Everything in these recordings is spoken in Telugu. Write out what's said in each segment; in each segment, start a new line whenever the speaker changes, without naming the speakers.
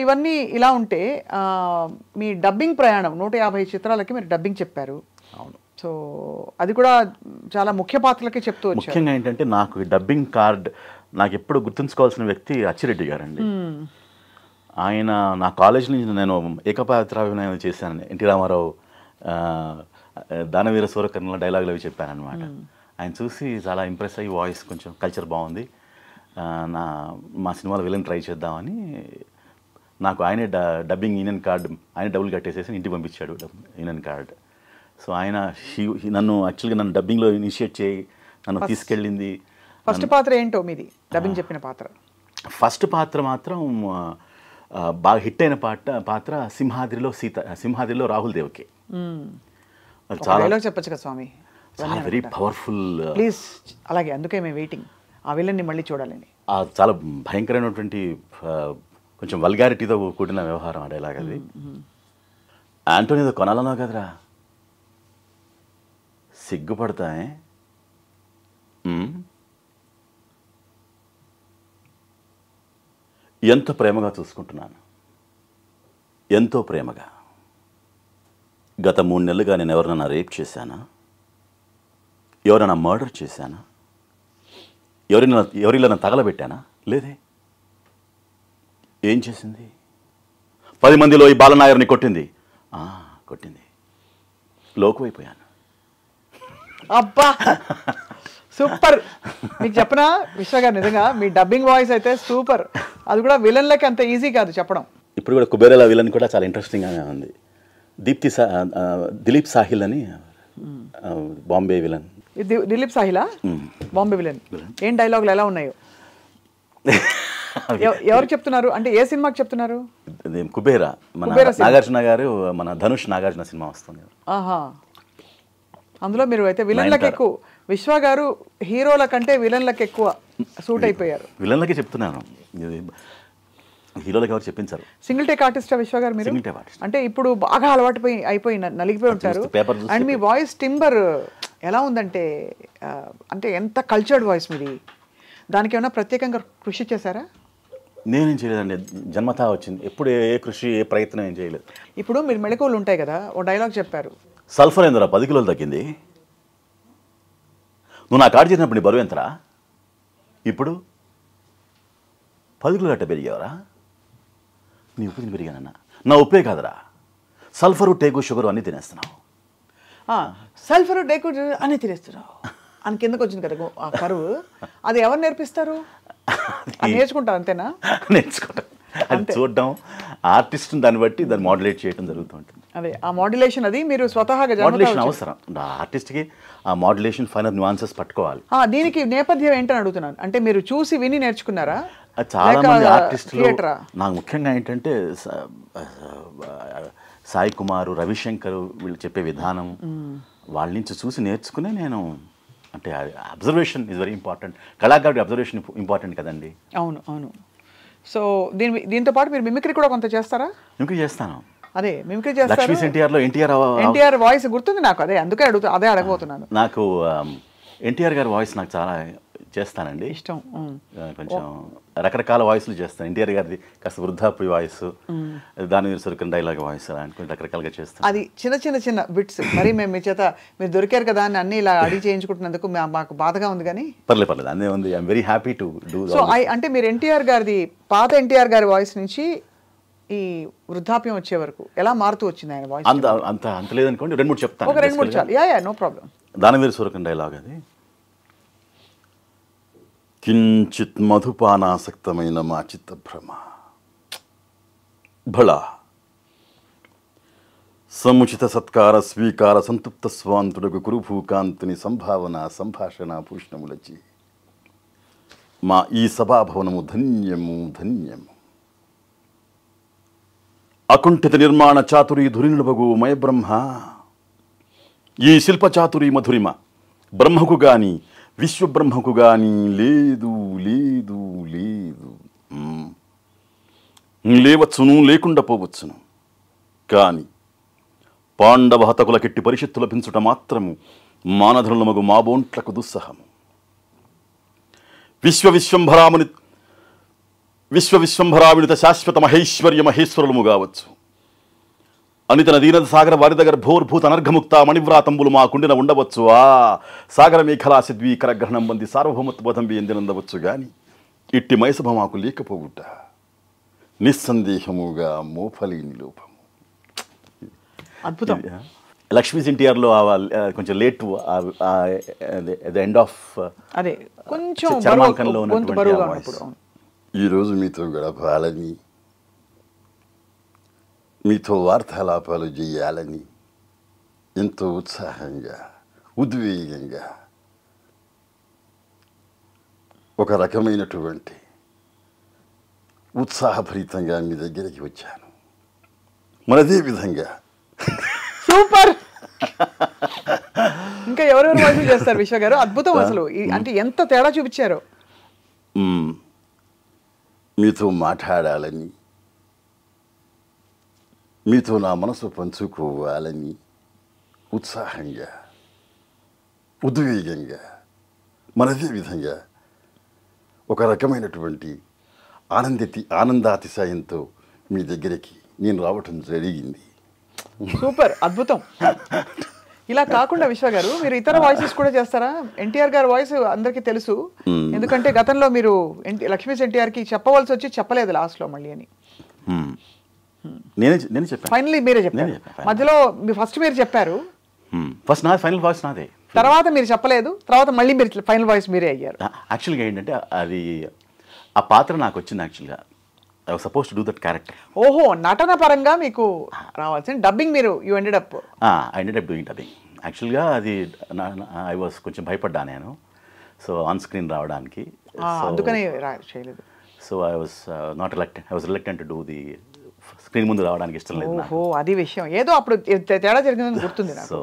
ఇవన్నీ ఇలా ఉంటే మీ డబ్బింగ్ ప్రయాణం 150 చిత్రాలకి మీరు డబ్బింగ్ చెప్పారు.
అవును.
సో అది కూడా చాలా ముఖ్య పాత్రలకి చెప్తూ వచ్చారు.
ముఖ్యంగా ఏంటంటే నాకు డబ్బింగ్ కార్డ్ నాకు ఎప్పుడు గుర్తుంచుకోవాల్సిన వ్యక్తి అచ్చిరెడ్డి గారండి. ఆయన నా కాలేజ్ నుంచి నేను ఏకపాత్రాభినయం చేశాను. ఎన్టీ రామారావు దానవీర సూరకర్ణలో డైలాగులు అవి చెప్పానమాట. ఆయన చూసి చాలా ఇంప్రెస్ అయ్యి వాయిస్ కొంచెం కల్చర్ బాగుంది, మా సినిమాలో విలన్ ట్రై చేద్దామని నాకు ఆయనే డబ్బింగ్ యూనియన్ కార్డు ఆయన డబ్బులు కట్టేసేసి ఇంటికి పంపించాడు యూనియన్ కార్డు. సో ఆయన యాక్చువల్గా నన్ను డబ్బింగ్లో ఇనిషియేట్ చేయి నన్ను తీసుకెళ్ళింది.
ఫస్ట్ పాత్ర ఏంటో మీది డబ్బింగ్ చెప్పిన పాత్ర?
ఫస్ట్ పాత్ర మాత్రం బాగా హిట్ అయిన పాత్ర సింహాద్రిలో రాహుల్ దేవకే.
చాలా చెప్పచ్చు కదా స్వామి.
చాలా వెరీ పవర్ఫుల్.
ప్లీజ్. అలాగే, అందుకే మేము వెయిటింగ్ ఆ విలన్ని మళ్ళీ చూడాలని.
చాలా భయంకరమైనటువంటి కొంచెం వల్గారిటీతో కూడిన వ్యవహారం డైలాగ్ అది. ఆంటోనీతో కొనాలన్నావు కదరా, సిగ్గుపడతాయే. ఎంతో ప్రేమగా చూసుకుంటున్నాను, ఎంతో ప్రేమగా. గత 3 నెలలుగా నేను ఎవరినైనా రేప్ చేశానా, ఎవరైనా మర్డర్ చేశానా, ఎవరిలా తగలబెట్టానా? లేదే. ఏం చేసింది? 10 మందిలో ఈ బాలనాయర్ని కొట్టింది. కొట్టింది. లోకువైపోయాను.
అబ్బా సూపర్. మీకు చెప్పనా విశ్వగారు, నిజంగా మీ డబ్బింగ్ వాయిస్ అయితే సూపర్. అది కూడా విలన్లకి అంత ఈజీ కాదు చెప్పడం.
ఇప్పుడు కూడా కుబేరాల విలన్ కూడా చాలా ఇంట్రెస్టింగ్గానే ఉంది. దిలీప్ సాహిల్ అని బాంబే విలన్.
దిలీప్ సాహిలా బాంబే విలన్? ఏం డైలాగులు ఎలా ఉన్నాయో? ఎవరు చెప్తున్నారు అంటే ఏ సినిమాకి చెప్తున్నారు?
కుబేరా, మన నాగార్జున గారు, మన ధనుష్ నాగార్జున సినిమా వస్తుంది.
అందులో మీరు అయితే విలన్లకు ఎక్కువ, విశ్వ గారు హీరోల కంటే విలన్లకు ఎక్కువ సూట్ అయిపోయారు.
విలన్లకే చెప్తున్నాను, హీరోలకు ఎవరు చెప్పించారు.
సింగిల్ టేక్ ఆర్టిస్టా విశ్వ గారు మీరు?
Single take artist.
అంటే ఇప్పుడు బాగా అలవాటు అయిపోయి నలిగిపోయి ఉంటారు. అండ్ మీ వాయిస్ టింబర్ ఎలా ఉందంటే, అంటే ఎంత కల్చర్డ్ వాయిస్ మీది. దానికి ఏమైనా ప్రత్యేకంగా కృషి చేశారా?
నేనేం చేయలేదండి, జన్మతా వచ్చింది. ఎప్పుడు ఏ కృషి ఏ ప్రయత్నం ఏం చేయలేదు.
ఇప్పుడు మీరు మెళకువలు ఉంటాయి కదా, ఓ డైలాగ్ చెప్పారు.
సల్ఫర్ ఎంతరా 10 కిలోలు తగ్గింది, నువ్వు నా కాడు చేసినప్పుడు నీ బరువు ఎంతరా, ఇప్పుడు 10 కిలోలు అట్ట పెరిగావరా, నీ ఉప్పు తిని పెరిగానన్నా, నా ఉప్పే కాదురా సల్ఫరు టేకు షుగరు అన్నీ తినేస్తున్నావు.
సల్ఫరు టేకు అన్నీ తినేస్తున్నావు అని కిందకు వచ్చింది కదా ఆ కరువు. అది ఎవరు నేర్పిస్తారు? నేర్చుకుంటారు అంతేనా?
నేర్చుకుంటాం, అది చూడడం, ఆర్టిస్ట్ దాన్ని బట్టి దాన్ని మాడ్యులేట్ చేయడం జరుగుతూ ఉంటుంది.
అదే ఆ మాడ్యులేషన్, అది మీరు స్వతహాగా
మాడ్యులేషన్ అవసరం. ఆర్టిస్ట్కి ఆ మాడ్యులేషన్ ఫైనల్ న్యూయాన్సెస్ పట్టుకోవాలి.
దీనికి నేపథ్యం ఏంటని అడుగుతున్నాను. అంటే మీరు చూసి విని నేర్చుకున్నారా?
చాలా మంది ఆర్టిస్టులు, నాకు ముఖ్యంగా ఏంటంటే సాయి కుమారు, రవిశంకర్ వీళ్ళు చెప్పే విధానం, వాళ్ళ నుంచి చూసి నేర్చుకునే నేను, అంటే అబ్జర్వేషన్ ఈజ్ వెరీ ఇంపార్టెంట్. కళాకారుడి అబ్జర్వేషన్ ఇంపార్టెంట్ కదండి.
అవును అవును. సో దీంతో పాటు మీరు మిమిక్రీ కూడా కొంత చేస్తారా?
మిమిక్రీ చేస్తాను.
అదే మిమిక్రీ చేస్తారు.
లక్ష్మీ ఎన్టీఆర్లో
ఎన్టీఆర్ వాయిస్ గుర్తుంది నాకు, అందుకే అడగబోతున్నాను.
నాకు ఎన్టీఆర్ గారి వాయిస్ నాకు చాలా చేస్తానండి,
ఇష్టం.
కొంచెం రకరకాల వాయిస్లు చేస్తాను. ఎన్టీఆర్ గారిది కాస్త వృద్ధాప్య వాయిస్, దాని సరికిన డైలాగ్ వాయిస్, అలాంటి రకరకాలుగా చేస్తాను.
అది చిన్న బిట్స్. మరి మేము మీ చేత మీరు దొరికారు కదా అని అన్ని ఇలా అడిగి చేయించుకుంటున్నందుకు మాకు బాధగా ఉంది. కానీ
పర్లేదు, అన్నీ ఉంది. I'm very happy to do.
So అంటే మీరు ఎన్టీఆర్ గారిది, పాత ఎన్టీఆర్ గారి వాయిస్ నుంచి ఈ వృద్ధాప్యం వచ్చే వరకు ఎలా మారుతూ వచ్చింది ఆయన వాయిస్?
అంత లేదనుకోండి, 2-3 చెప్తాను.
2-3 చాలు. Yeah no problem.
Danaveera Surakarna dialogue అది. కించిత్ మధుపానాసక్తమైన మా చిత్తభ్రమ భళ సముచిత సత్కార స్వీకార సంతృప్త స్వాంతుడకు కురుభూకాంతుని సంభావన సంభాషణ భూషణములచి మా ఈ సభాభవనము ధన్యము ధన్యము. అకుంఠిత నిర్మాణ చాతురీ ధురినులబగు మయబ్రహ్మ, ఈ శిల్పచాతురీ మధురిమ బ్రహ్మకు గాని విశ్వబ్రహ్మకు గాని లేదు లేదు లేదు. లేవచ్చును, లేకుండా పోవచ్చును, కానీ పాండవ హతకులకెట్టి పరిషత్తు లభించుట మాత్రము మానధనులమగు మాబోంట్లకు దుస్సహము. విశ్వవిశ్వంభరాముని విశ్వవిశ్వంభరావిడిత శాశ్వత మహేశ్వర్య మహేశ్వరులము కావచ్చు. అనితన దీనద సాగర వారిద గర్భోర్భూత అనర్ఘముక్త మణివ్రాతంబులు మా కుండిన ఉండవచ్చు. ఆ సాగర మేఖలాసిద్వీ కరగ్రహణం వంది సార్వభౌమత్వతంబి ఎందినందవచ్చు గాని ఇట్టి మైసభ మాకు లేకపోవుట నిస్సందేహముగా మోఫలేని లోపము.
అద్భుతం.
లక్ష్మీస్ ఎన్టీఆర్లో కొంచెం లేట్ ద ఎండ్ ఆఫ్
అదే కొంచెం
చర్మాంకంలో
గొంతు బరువుగా ఉన్నప్పుడు.
ఈరోజు మీతో గడపాలని, మీతో వార్తాలాపాలు చేయాలని ఎంతో ఉత్సాహంగా, ఉద్వేగంగా, ఒక రకమైనటువంటి ఉత్సాహభరితంగా మీ దగ్గరికి వచ్చాను. మనదే విధంగా
సూపర్. ఇంకా ఎవరెవరు వాయిస్ చేస్తారు విశ్వ గారు? అద్భుతం అసలు. అంటే ఎంత తేడా చూపించారో.
మీతో మాట్లాడాలని, మీతో నా మనసు పంచుకోవాలని ఉత్సాహంగా, ఉద్వేగంగా, మనదే విధంగా ఒక రకమైనటువంటి ఆనందాతిశయంతో మీ దగ్గరికి నేను రావటం జరిగింది.
సూపర్, అద్భుతం. ఇలా కాకుండా విశ్వ గారు మీరు ఇతర వాయిసెస్ కూడా చేస్తారా? ఎన్టీఆర్ గారి వాయిస్ అందరికీ తెలుసు, ఎందుకంటే గతంలో మీరు లక్ష్మీస్ ఎన్టీఆర్కి చెప్పవలసి వచ్చి చెప్పలేదు లాస్ట్లో మళ్ళీ అని.
నేను చెప్పాను.
ఫైనల్లీ మీరే చెప్పారు. మధ్యలో ఫస్ట్ మీరు చెప్పారు,
ఫస్ట్ నాది ఫైనల్ వాయిస్ నాదే.
తర్వాత మీరు చెప్పలేదు, తర్వాత మళ్ళీ మీరు ఫైనల్ వాయిస్ మీరే అయ్యారు.
యాక్చువల్గా ఏంటంటే అది ఆ పాత్ర నాకు వచ్చింది. యాక్చువల్గా I was suppose to do that character.
ఓహో, నటన పరంగా మీకు రావాల్సిన డబ్బింగ్ మీరు you ended up.
I ended up doing dubbing. యాక్చువల్గా అది ఐ వాజ్ కొంచెం భయపడ్డా నేను, సో ఆన్ స్క్రీన్ రావడానికి.
అందుకని చేయలేదు.
So I was not reluctant. I was reluctant to do the screen ముందు రావడానికి ఇష్టం లేదు.
ఓహో, అది విషయం. ఏదో అప్పుడు తేడా జరిగిందని గుర్తుంది నాకు.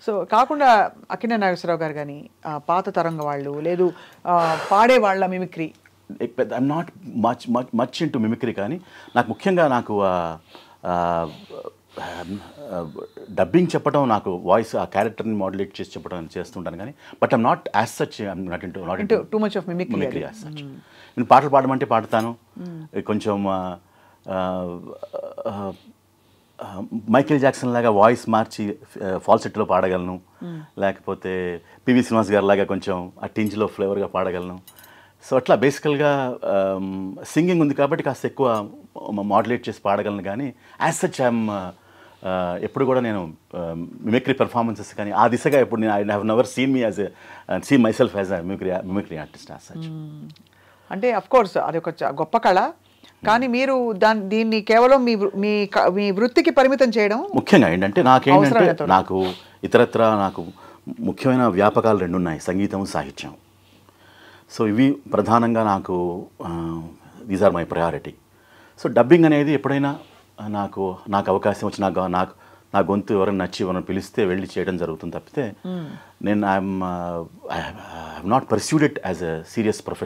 సో కాకుండా అక్కినేని నాగేశ్వరరావు గారు కానీ పాత తరంగ వాళ్ళు, లేదు పాడే వాళ్ళ mimicry.
I'm not much into mimicry, కానీ నాకు ముఖ్యంగా నాకు డబ్బింగ్ చెప్పడం, నాకు వాయిస్ ఆ క్యారెక్టర్ని మాడ్యులేట్ చేసి చెప్పడం చేస్తుంటాను, కానీ but I'm not as such naught into
too much of mimicry
as such. నేను పాటలు పాడమంటే పాడతాను, కొంచెం మైకేల్ జాక్సన్ లాగా వాయిస్ మార్చి ఫాల్సెట్లో పాడగలను, లేకపోతే పివి శ్రీనివాస్ గారి లాగా కొంచెం ఆ టింజ్లో ఫ్లేవర్గా పాడగలను. సో అట్లా బేసికల్గా సింగింగ్ ఉంది కాబట్టి కాస్త ఎక్కువ మాడ్యులేట్ చేసి పాడగలను, కానీ యాజ్ సచ్ ఐఎమ్ ఎప్పుడు కూడా నేను మిమిక్రీ పెర్ఫార్మెన్సెస్ కానీ ఆ దిశగా ఎప్పుడు నేను I have never seen me as seen my self as a mimicry artist as such.
అంటే అఫ్ కోర్స్ అది ఒక గొప్ప కళ, కానీ మీరు దీన్ని కేవలం మీ వృత్తికి పరిమితం చేయడం
ముఖ్యంగా ఏంటంటే నాకేంటంటే నాకు ఇతరత్ర నాకు ముఖ్యమైన వ్యాపకాలు రెండు ఉన్నాయి, సంగీతం, సాహిత్యం. సో ఇవి ప్రధానంగా నాకు these are my priority. So dubbing అనేది ఎప్పుడైనా నాకు అవకాశం వచ్చి నా గొంతు ఎవరైనా నచ్చి ఎవరైనా పిలిస్తే వెళ్ళి చేయడం జరుగుతుంది తప్పితే నేను I have not pursued it as a serious profession.